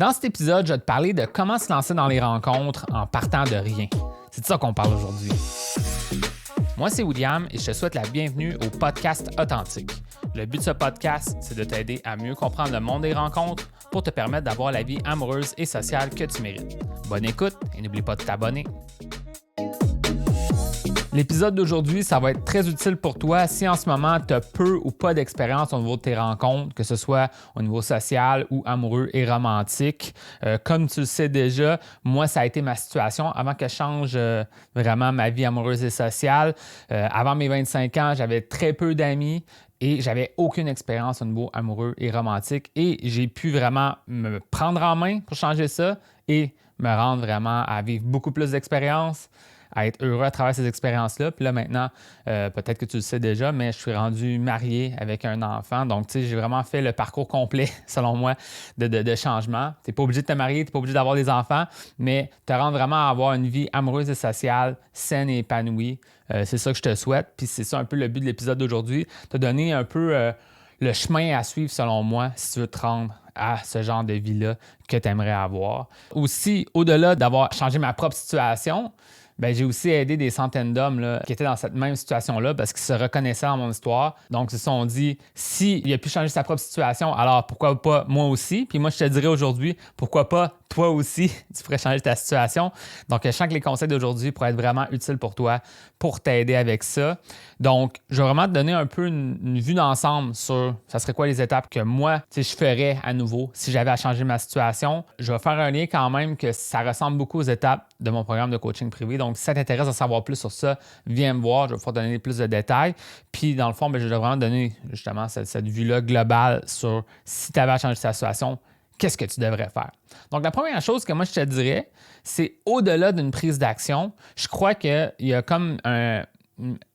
Dans cet épisode, je vais te parler de comment se lancer dans les rencontres en partant de rien. C'est de ça qu'on parle aujourd'hui. Moi, c'est William et je te souhaite la bienvenue au podcast Authentique. Le but de ce podcast, c'est de t'aider à mieux comprendre le monde des rencontres pour te permettre d'avoir la vie amoureuse et sociale que tu mérites. Bonne écoute et n'oublie pas de t'abonner. L'épisode d'aujourd'hui, ça va être très utile pour toi si en ce moment tu as peu ou pas d'expérience au niveau de tes rencontres, que ce soit au niveau social ou amoureux et romantique. Comme tu le sais déjà, moi, ça a été ma situation avant que je change vraiment ma vie amoureuse et sociale. Avant mes 25 ans, j'avais très peu d'amis et j'avais aucune expérience au niveau amoureux et romantique. Et j'ai pu vraiment me prendre en main pour changer ça et me rendre vraiment à vivre beaucoup plus d'expérience, à être heureux à travers ces expériences-là. Puis là, maintenant, peut-être que tu le sais déjà, mais je suis rendu marié avec un enfant. Donc, tu sais, j'ai vraiment fait le parcours complet, selon moi, de changement. Tu n'es pas obligé de te marier, tu n'es pas obligé d'avoir des enfants, mais te rendre vraiment à avoir une vie amoureuse et sociale, saine et épanouie. C'est ça que je te souhaite. Puis c'est ça un peu le but de l'épisode d'aujourd'hui, te donner un peu le chemin à suivre, selon moi, si tu veux te rendre à ce genre de vie-là que tu aimerais avoir. Aussi, au-delà d'avoir changé ma propre situation, bien, j'ai aussi aidé des centaines d'hommes là, qui étaient dans cette même situation-là parce qu'ils se reconnaissaient dans mon histoire. Donc, ils se sont dit, s'il a pu changer sa propre situation, alors pourquoi pas moi aussi? Puis moi, je te dirais aujourd'hui, pourquoi pas toi aussi, tu pourrais changer ta situation. Donc, je sens que les conseils d'aujourd'hui pourraient être vraiment utiles pour toi, pour t'aider avec ça. Donc, je vais vraiment te donner un peu une vue d'ensemble sur ça serait quoi les étapes que moi, je ferais à nouveau si j'avais à changer ma situation. Je vais faire un lien quand même que ça ressemble beaucoup aux étapes de mon programme de coaching privé. Donc, si ça t'intéresse de savoir plus sur ça, viens me voir, je vais pouvoir te donner plus de détails. Puis, dans le fond, je vais vraiment te donner justement cette vue-là globale sur si tu avais à changer ta situation, qu'est-ce que tu devrais faire? Donc, la première chose que moi, je te dirais, c'est au-delà d'une prise d'action, je crois qu'il y a comme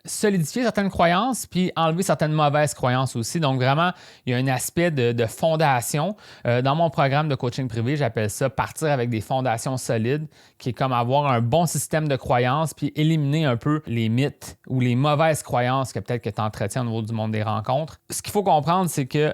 solidifier certaines croyances puis enlever certaines mauvaises croyances aussi. Donc, vraiment, il y a un aspect de fondation. Dans mon programme de coaching privé, j'appelle ça partir avec des fondations solides, qui est comme avoir un bon système de croyances puis éliminer un peu les mythes ou les mauvaises croyances que peut-être que tu entretiens au niveau du monde des rencontres. Ce qu'il faut comprendre, c'est que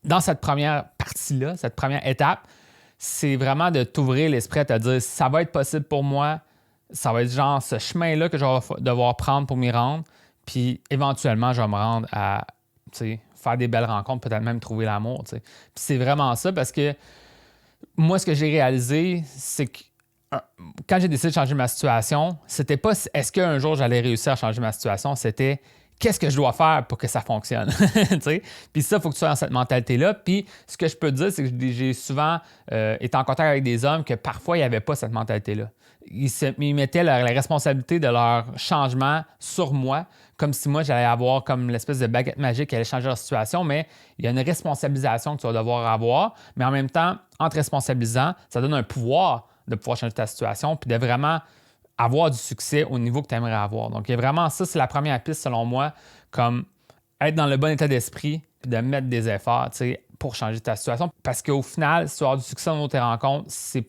dans cette première partie-là, cette première étape, c'est vraiment de t'ouvrir l'esprit à te dire ça va être possible pour moi, ça va être genre ce chemin-là que je vais devoir prendre pour m'y rendre, puis éventuellement, je vais me rendre à faire des belles rencontres, peut-être même trouver l'amour. Puis c'est vraiment ça parce que moi, ce que j'ai réalisé, c'est que quand j'ai décidé de changer ma situation, c'était pas est-ce qu'un jour j'allais réussir à changer ma situation, c'était qu'est-ce que je dois faire pour que ça fonctionne? Puis ça, il faut que tu sois dans cette mentalité-là. Puis ce que je peux te dire, c'est que j'ai souvent été en contact avec des hommes que parfois, ils n'avaient pas cette mentalité-là. Ils mettaient la responsabilité de leur changement sur moi, comme si moi, j'allais avoir comme l'espèce de baguette magique qui allait changer leur situation, mais il y a une responsabilisation que tu vas devoir avoir. Mais en même temps, en te responsabilisant, ça donne un pouvoir de pouvoir changer ta situation puis de vraiment avoir du succès au niveau que tu aimerais avoir. Donc, il y a vraiment ça, c'est la première piste selon moi, comme être dans le bon état d'esprit puis de mettre des efforts pour changer ta situation. Parce qu'au final, si tu veux avoir du succès dans tes rencontres, c'est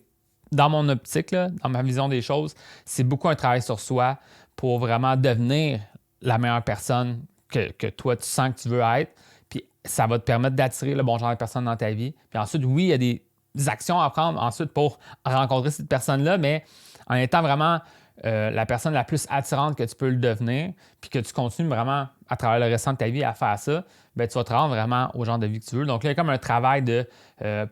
dans mon optique, là, dans ma vision des choses, c'est beaucoup un travail sur soi pour vraiment devenir la meilleure personne que toi, tu sens que tu veux être. Puis ça va te permettre d'attirer le bon genre de personne dans ta vie. Puis ensuite, oui, il y a des actions à prendre ensuite pour rencontrer cette personne-là, mais en étant vraiment la personne la plus attirante que tu peux le devenir, puis que tu continues vraiment à travers le restant de ta vie à faire ça, bien, tu vas te rendre vraiment au genre de vie que tu veux. Donc là, il y a comme un travail de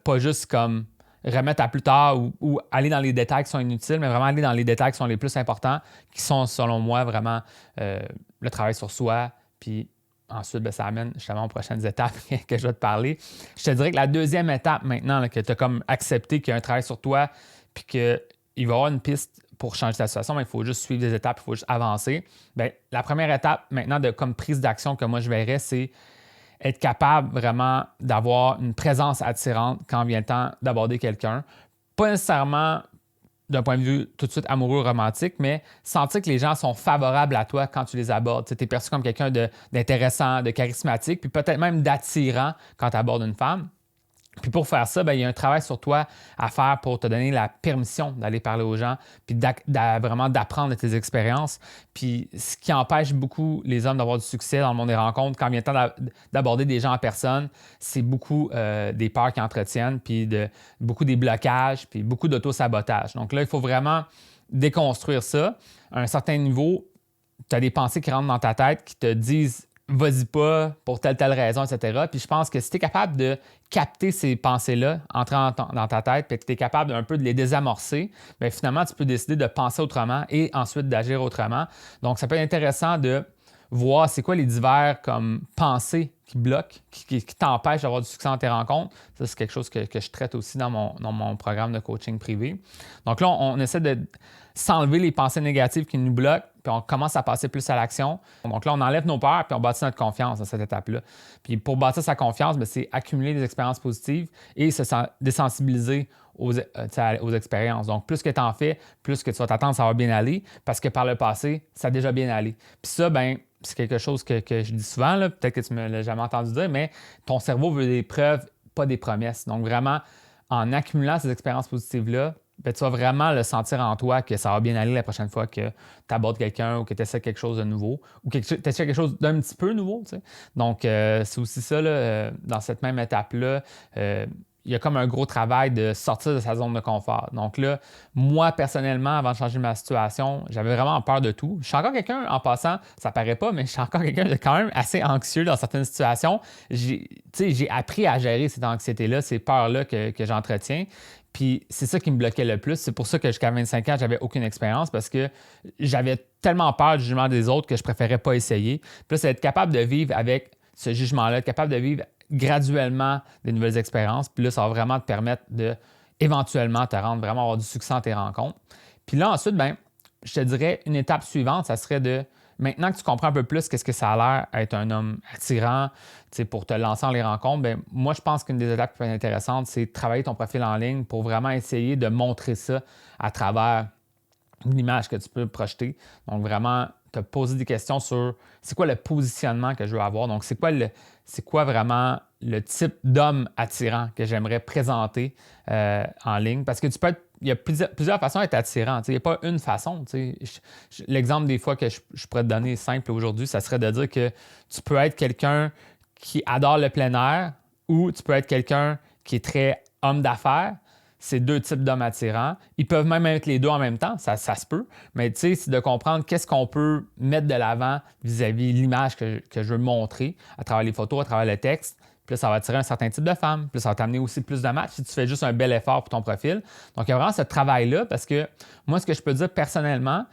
pas juste comme remettre à plus tard ou aller dans les détails qui sont inutiles, mais vraiment aller dans les détails qui sont les plus importants, qui sont, selon moi, vraiment le travail sur soi. Puis ensuite, bien, ça amène justement aux prochaines étapes que je vais te parler. Je te dirais que la deuxième étape maintenant, là, que tu as comme accepté qu'il y a un travail sur toi, puis qu'il va y avoir une piste pour changer ta situation, mais il faut juste suivre des étapes, il faut juste avancer. Bien, la première étape maintenant de comme prise d'action que moi je verrais, c'est être capable vraiment d'avoir une présence attirante quand vient le temps d'aborder quelqu'un. Pas nécessairement d'un point de vue tout de suite amoureux, romantique, mais sentir que les gens sont favorables à toi quand tu les abordes. Tu es perçu comme quelqu'un d'intéressant, de charismatique, puis peut-être même d'attirant quand tu abordes une femme. Puis pour faire ça, bien, il y a un travail sur toi à faire pour te donner la permission d'aller parler aux gens, puis vraiment d'apprendre de tes expériences. Puis ce qui empêche beaucoup les hommes d'avoir du succès dans le monde des rencontres, quand vient le temps d'aborder des gens en personne, c'est beaucoup des peurs qu'ils entretiennent, puis beaucoup des blocages, puis beaucoup d'auto-sabotage. Donc là, il faut vraiment déconstruire ça. À un certain niveau, tu as des pensées qui rentrent dans ta tête qui te disent vas-y pas pour telle raison, etc. Puis je pense que si tu es capable de capter ces pensées-là, entrant dans ta tête, puis que tu es capable un peu de les désamorcer, bien finalement, tu peux décider de penser autrement et ensuite d'agir autrement. Donc, ça peut être intéressant de voir c'est quoi les divers comme pensées qui bloquent, qui t'empêchent d'avoir du succès dans tes rencontres. Ça, c'est quelque chose que je traite aussi dans mon programme de coaching privé. Donc là, on essaie de s'enlever les pensées négatives qui nous bloquent, puis on commence à passer plus à l'action. Donc là, on enlève nos peurs, puis on bâtit notre confiance à cette étape-là. Puis pour bâtir sa confiance, bien, c'est accumuler des expériences positives et se désensibiliser aux expériences. Donc, plus que tu en fais, plus que tu vas t'attendre, ça va bien aller, parce que par le passé, ça a déjà bien allé. Puis ça, bien, c'est quelque chose que je dis souvent, là, peut-être que tu ne me l'as jamais entendu dire, mais ton cerveau veut des preuves, pas des promesses. Donc, vraiment, en accumulant ces expériences positives-là, bien, tu vas vraiment le sentir en toi que ça va bien aller la prochaine fois que tu abordes quelqu'un ou que tu essaies quelque chose de nouveau ou que tu essaies quelque chose d'un petit peu nouveau. Tu sais. Donc, c'est aussi ça, là, dans cette même étape-là. Il y a comme un gros travail de sortir de sa zone de confort. Donc là, moi, personnellement, avant de changer ma situation, j'avais vraiment peur de tout. Je suis encore quelqu'un, en passant, ça paraît pas, mais je suis encore quelqu'un de quand même assez anxieux dans certaines situations. J'ai appris à gérer cette anxiété-là, ces peurs-là que j'entretiens. Puis c'est ça qui me bloquait le plus. C'est pour ça que jusqu'à 25 ans, j'avais aucune expérience parce que j'avais tellement peur du jugement des autres que je préférais pas essayer. Puis là, c'est être capable de vivre avec ce jugement-là, être capable de vivre graduellement des nouvelles expériences. Puis là, ça va vraiment te permettre de éventuellement te rendre vraiment avoir du succès dans tes rencontres. Puis là, ensuite, bien, je te dirais, une étape suivante, ça serait de, maintenant que tu comprends un peu plus qu'est-ce que ça a l'air être un homme attirant, pour te lancer dans les rencontres, bien, moi, je pense qu'une des étapes qui peut être intéressante, c'est de travailler ton profil en ligne pour vraiment essayer de montrer ça à travers l'image que tu peux projeter. Donc, vraiment, te poser des questions sur c'est quoi le positionnement que je veux avoir. Donc, c'est quoi vraiment le type d'homme attirant que j'aimerais présenter en ligne. Parce que il y a plusieurs façons d'être attirant. Il n'y a pas une façon. L'exemple des fois que je pourrais te donner simple aujourd'hui, ça serait de dire que tu peux être quelqu'un qui adore le plein air ou tu peux être quelqu'un qui est très homme d'affaires. C'est deux types d'hommes attirants. Ils peuvent même être les deux en même temps, ça se peut. Mais tu sais, c'est de comprendre qu'est-ce qu'on peut mettre de l'avant vis-à-vis l'image que je veux montrer à travers les photos, à travers le texte. Puis là, ça va attirer un certain type de femme. Puis là, ça va t'amener aussi plus de matchs si tu fais juste un bel effort pour ton profil. Donc, il y a vraiment ce travail-là parce que moi, ce que je peux dire personnellement,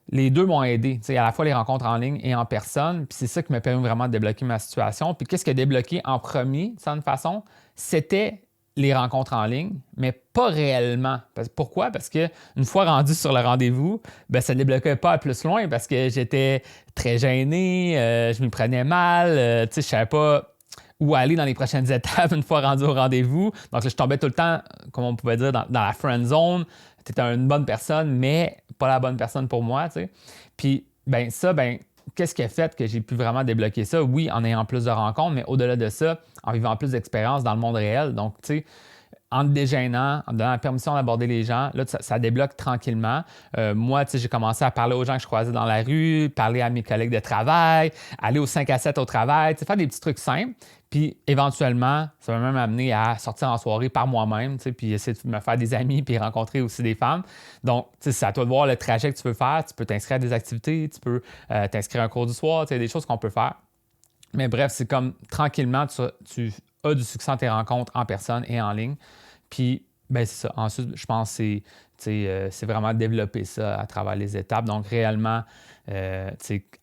les deux m'ont aidé, à la fois les rencontres en ligne et en personne. Puis c'est ça qui m'a permis vraiment de débloquer ma situation. Puis qu'est-ce qui a débloqué en premier, de cette façon? C'était les rencontres en ligne, mais pas réellement. Pourquoi? Parce qu'une fois rendu sur le rendez-vous, bien, ça ne débloquait pas à plus loin parce que j'étais très gêné, je m'y prenais mal, je ne savais pas où aller dans les prochaines étapes une fois rendu au rendez-vous. Donc là, je tombais tout le temps, comme on pouvait dire, dans la friend zone. Tu étais une bonne personne, mais pas la bonne personne pour moi. T'sais. Puis, ben ça, ben qu'est-ce qui a fait que j'ai pu vraiment débloquer ça? Oui, en ayant plus de rencontres, mais au-delà de ça, en vivant plus d'expériences dans le monde réel. Donc, tu sais, en te déjeunant, en te donnant la permission d'aborder les gens, là, ça débloque tranquillement. Moi, tu sais, j'ai commencé à parler aux gens que je croisais dans la rue, parler à mes collègues de travail, aller au 5 à 7 au travail, tu sais, faire des petits trucs simples. Puis, éventuellement, ça m'a même amené à sortir en soirée par moi-même, tu sais, puis essayer de me faire des amis, puis rencontrer aussi des femmes. Donc, tu sais, c'est à toi de voir le trajet que tu veux faire. Tu peux t'inscrire à des activités, tu peux t'inscrire à un cours du soir, tu sais, des choses qu'on peut faire. Mais bref, c'est comme tranquillement, tu as du succès dans tes rencontres en personne et en ligne. Puis, ben c'est ça. Ensuite, je pense que c'est vraiment développer ça à travers les étapes. Donc, réellement,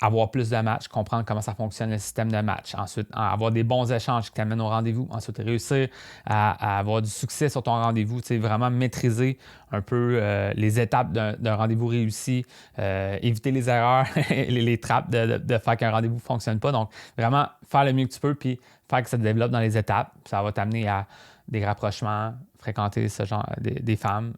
avoir plus de matchs, comprendre comment ça fonctionne le système de match. Ensuite, avoir des bons échanges qui t'amènent au rendez-vous. Ensuite, réussir à avoir du succès sur ton rendez-vous. Vraiment maîtriser un peu les étapes d'un rendez-vous réussi. Éviter les erreurs, les trappes de faire qu'un rendez-vous ne fonctionne pas. Donc, vraiment faire le mieux que tu peux puis faire que ça te développe dans les étapes. Ça va t'amener à des rapprochements, fréquenter ce genre des femmes,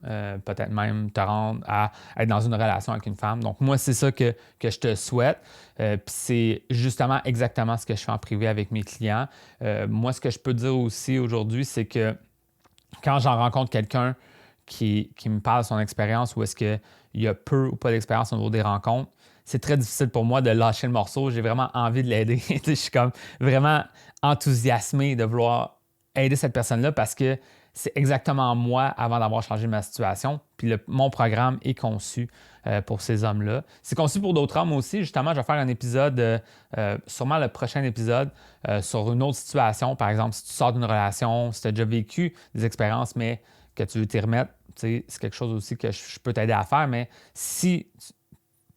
peut-être même te rendre à être dans une relation avec une femme. Donc, moi, c'est ça que je te souhaite. Puis c'est justement exactement ce que je fais en privé avec mes clients. Moi, ce que je peux dire aussi aujourd'hui, c'est que quand j'en rencontre quelqu'un qui me parle de son expérience ou est-ce qu'il y a peu ou pas d'expérience au niveau des rencontres, c'est très difficile pour moi de lâcher le morceau. J'ai vraiment envie de l'aider. Je suis comme vraiment enthousiasmé de vouloir aider cette personne-là parce que c'est exactement moi avant d'avoir changé ma situation. Puis mon programme est conçu pour ces hommes-là. C'est conçu pour d'autres hommes aussi. Justement, je vais faire un épisode, sûrement le prochain épisode, sur une autre situation. Par exemple, si tu sors d'une relation, si tu as déjà vécu des expériences, mais que tu veux t'y remettre, c'est quelque chose aussi que je peux t'aider à faire. Mais si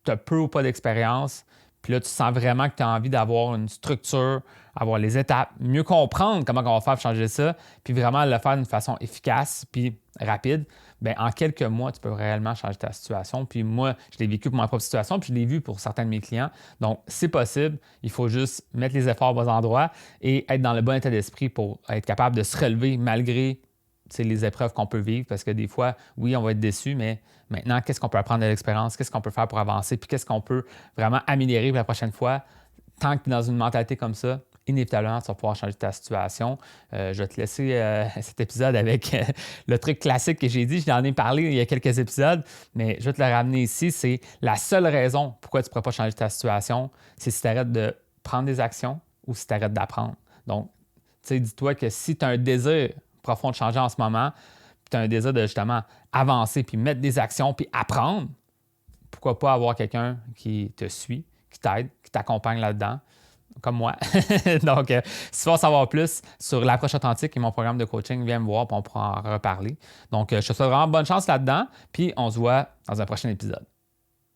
tu as peu ou pas d'expérience, puis là, tu sens vraiment que tu as envie d'avoir une structure, avoir les étapes, mieux comprendre comment on va faire pour changer ça, puis vraiment le faire d'une façon efficace puis rapide, bien, en quelques mois, tu peux réellement changer ta situation. Puis moi, je l'ai vécu pour ma propre situation, puis je l'ai vu pour certains de mes clients. Donc, c'est possible. Il faut juste mettre les efforts aux bons endroits et être dans le bon état d'esprit pour être capable de se relever malgré les épreuves qu'on peut vivre, parce que des fois, oui, on va être déçu, mais maintenant, qu'est-ce qu'on peut apprendre de l'expérience? Qu'est-ce qu'on peut faire pour avancer? Puis qu'est-ce qu'on peut vraiment améliorer pour la prochaine fois? Tant que tu es dans une mentalité comme ça, inévitablement, tu vas pouvoir changer ta situation. Je vais te laisser cet épisode avec le truc classique que j'ai dit. Je t'en ai parlé il y a quelques épisodes, mais je vais te le ramener ici. C'est la seule raison pourquoi tu ne pourras pas changer ta situation, c'est si tu arrêtes de prendre des actions ou si tu arrêtes d'apprendre. Donc, tu sais, dis-toi que si tu as un désir profond de changer en ce moment, puis tu as un désir de justement avancer, puis mettre des actions, puis apprendre, pourquoi pas avoir quelqu'un qui te suit, qui t'aide, qui t'accompagne là-dedans, comme moi. Donc, si tu veux en savoir plus sur l'approche authentique et mon programme de coaching, viens me voir, puis on pourra en reparler. Donc, je te souhaite vraiment bonne chance là-dedans, puis on se voit dans un prochain épisode.